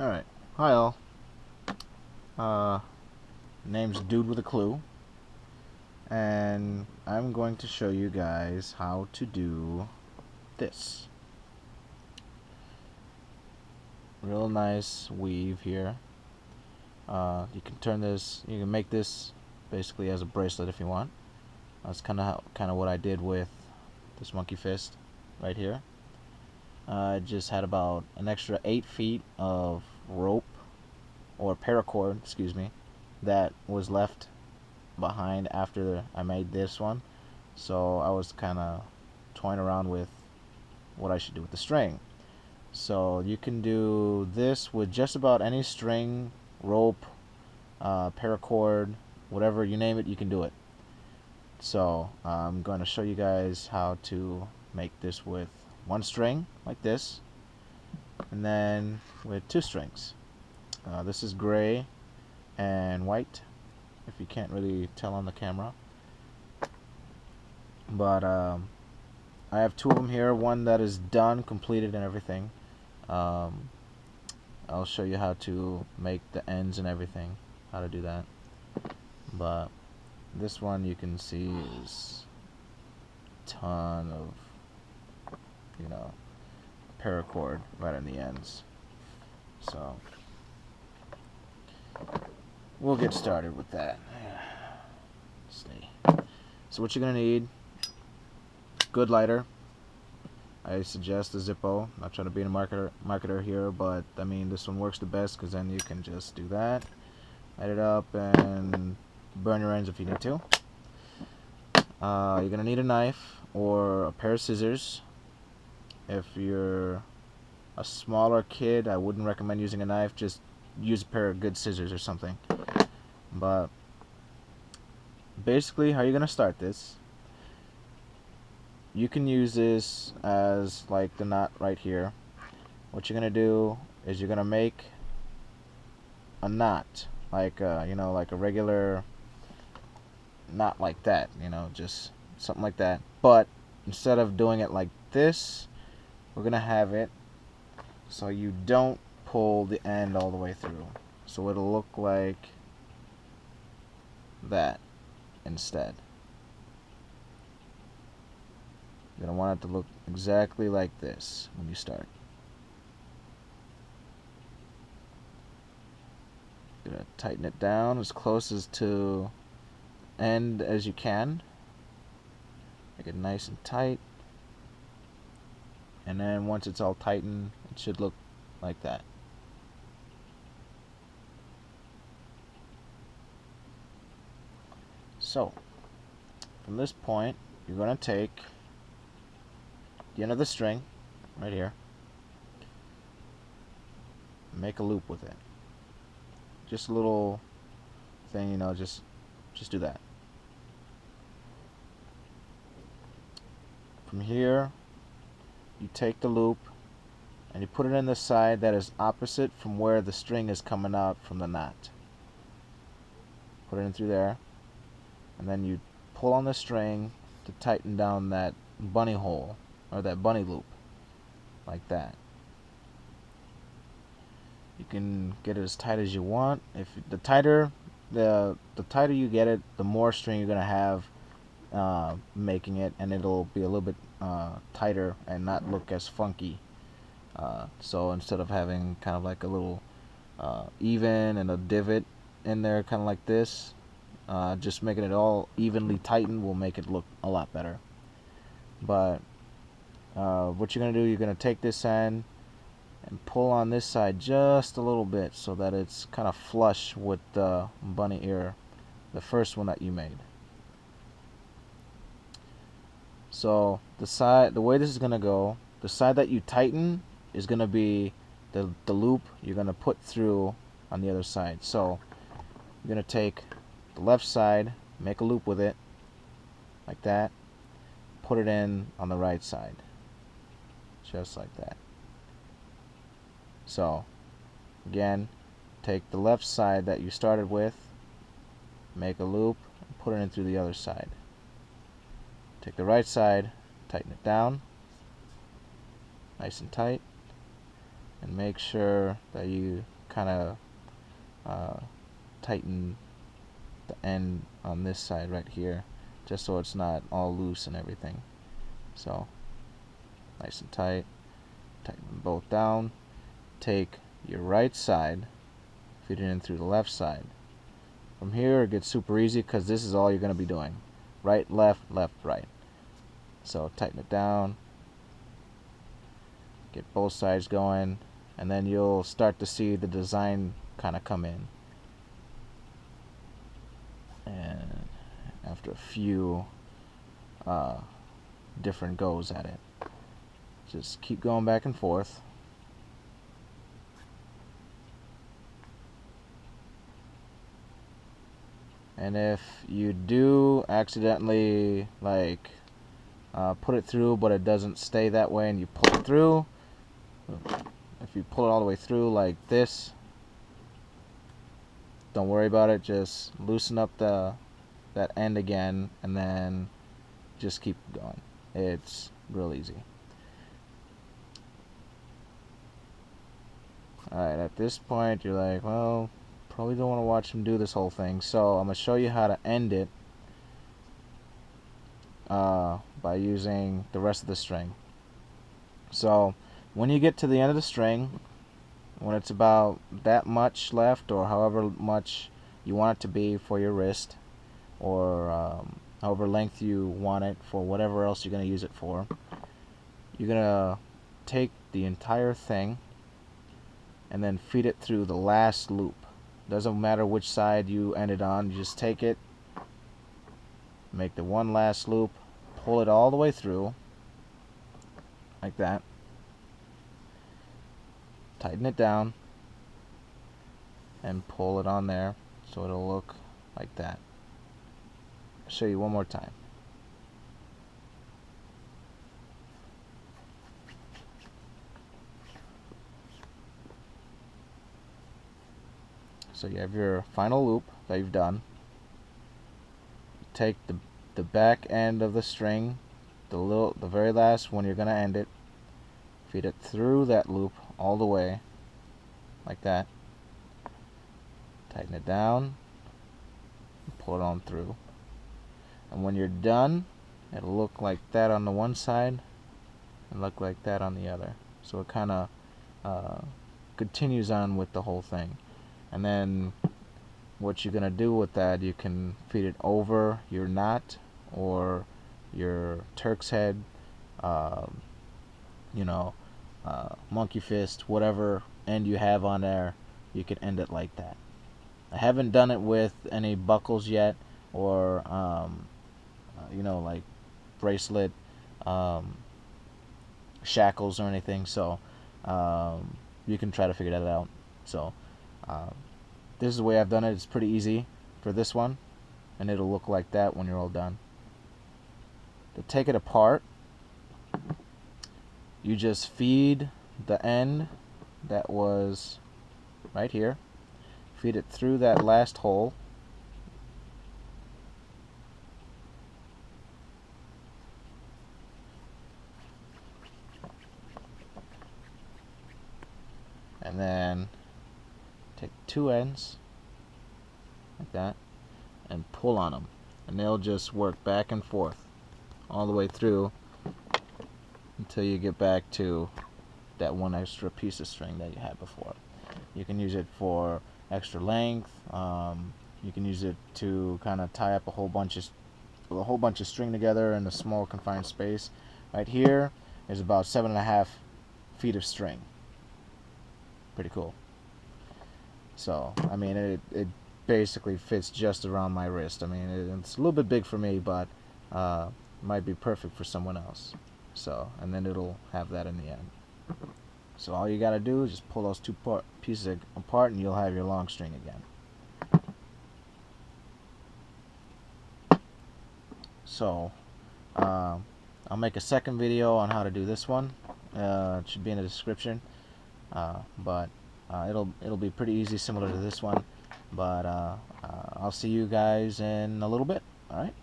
Alright. Hi all. Name's Dude with a Clue. And I'm going to show you guys how to do this. Real nice weave here. You can make this basically as a bracelet if you want. That's kind of what I did with this monkey fist right here. I just had about an extra 8 feet of rope, or paracord, excuse me, that was left behind after I made this one. So I was kind of toying around with what I should do with the string. So you can do this with just about any string, rope, paracord, whatever you name it, you can do it. So I'm going to show you guys how to make this with one string like this, and then with 2 strings. This is gray and white, if you can't really tell on the camera, but I have 2 of them here, one that is done, completed and everything. I'll show you how to make the ends and everything, how to do that. But this one you can see is a ton of, paracord right on the ends. So we'll get started with that. So what you're gonna need: good lighter. I suggest a Zippo. I'm not trying to be a marketer here, but I mean this one works the best because then you can just do that, light it up, and burn your ends if you need to. You're gonna need a knife or a pair of scissors. If you're a smaller kid, I wouldn't recommend using a knife. Just use a pair of good scissors or something. But basically, how you're gonna start this, you can use this as like the knot right here. What you're gonna do is you're gonna make a knot like like a regular knot like that, just something like that. But instead of doing it like this, we're gonna have it so you don't pull the end all the way through. So it'll look like that instead. You're gonna want it to look exactly like this when you start. You're gonna tighten it down as close as to end as you can. Make it nice and tight. And then once it's all tightened, it should look like that. So from this point, you're going to take the end of the string right here, make a loop with it. Just a little thing, just do that. From here, you take the loop and you put it in the side that is opposite from where the string is coming out from the knot. Put it in through there, and then you pull on the string to tighten down that bunny hole, or that bunny loop, like that. You can get it as tight as you want. If the tighter you get it, the more string you're gonna have making it, and it'll be a little bit tighter and not look as funky. So instead of having kind of like a little even and a divot in there, kind of like this, just making it all evenly tightened will make it look a lot better. But what you're gonna do, you're gonna take this end and pull on this side just a little bit so that it's kind of flush with the bunny ear, the first one that you made. So the way this is gonna go, the side that you tighten is gonna be the loop you're gonna put through on the other side. So you're gonna take the left side, make a loop with it like that, put it in on the right side, just like that. So again, take the left side that you started with, make a loop, and put it in through the other side. Take the right side, tighten it down, nice and tight, and make sure that you kind of tighten the end on this side right here, just so it's not all loose and everything. So nice and tight. Tighten them both down. Take your right side, feed it in through the left side. From here it gets super easy because this is all you're going to be doing. Right, left, left, right. So tighten it down. Get both sides going, and then you'll start to see the design kind of come in. And after a few different goes at it, just keep going back and forth. And if you do accidentally like put it through but it doesn't stay that way and you pull it through, if you pull it all the way through like this, don't worry about it, just loosen up that end again and then just keep going. It's real easy. Alright, at this point you're like, well, probably don't want to watch him do this whole thing, so I'm going to show you how to end it by using the rest of the string. So when you get to the end of the string, when it's about that much left or however much you want it to be for your wrist, or however length you want it for whatever else you're going to use it for, you're going to take the entire thing and then feed it through the last loop. Doesn't matter which side you end it on, you just take it, make the one last loop, pull it all the way through like that, tighten it down and pull it on there so it'll look like that. I'll show you one more time. So you have your final loop that you've done. Take the back end of the string, the very last one you're going to end it, feed it through that loop all the way like that, tighten it down, and pull it on through, and when you're done it'll look like that on the one side and look like that on the other. So it kind of continues on with the whole thing. And then what you're going to do with that, you can feed it over your knot or your Turk's head, monkey fist, whatever end you have on there, you can end it like that. I haven't done it with any buckles yet, or like bracelet, shackles or anything, so you can try to figure that out. So this is the way I've done it. It's pretty easy for this one, and it'll look like that when you're all done. To take it apart, you just feed the end that was right here, feed it through that last hole, and then take two ends like that and pull on them, and they'll just work back and forth all the way through until you get back to that one extra piece of string that you had before. You can use it for extra length. You can use it to kind of tie up a whole bunch of string together in a small confined space. Right here is about 7.5 feet of string. Pretty cool. So I mean, it basically fits just around my wrist. I mean, it's a little bit big for me, but might be perfect for someone else. So, and then it'll have that in the end. So all you gotta do is just pull those two pieces apart and you'll have your long string again. So I'll make a second video on how to do this one. It should be in the description, but it'll be pretty easy, similar to this one. But I'll see you guys in a little bit. All right.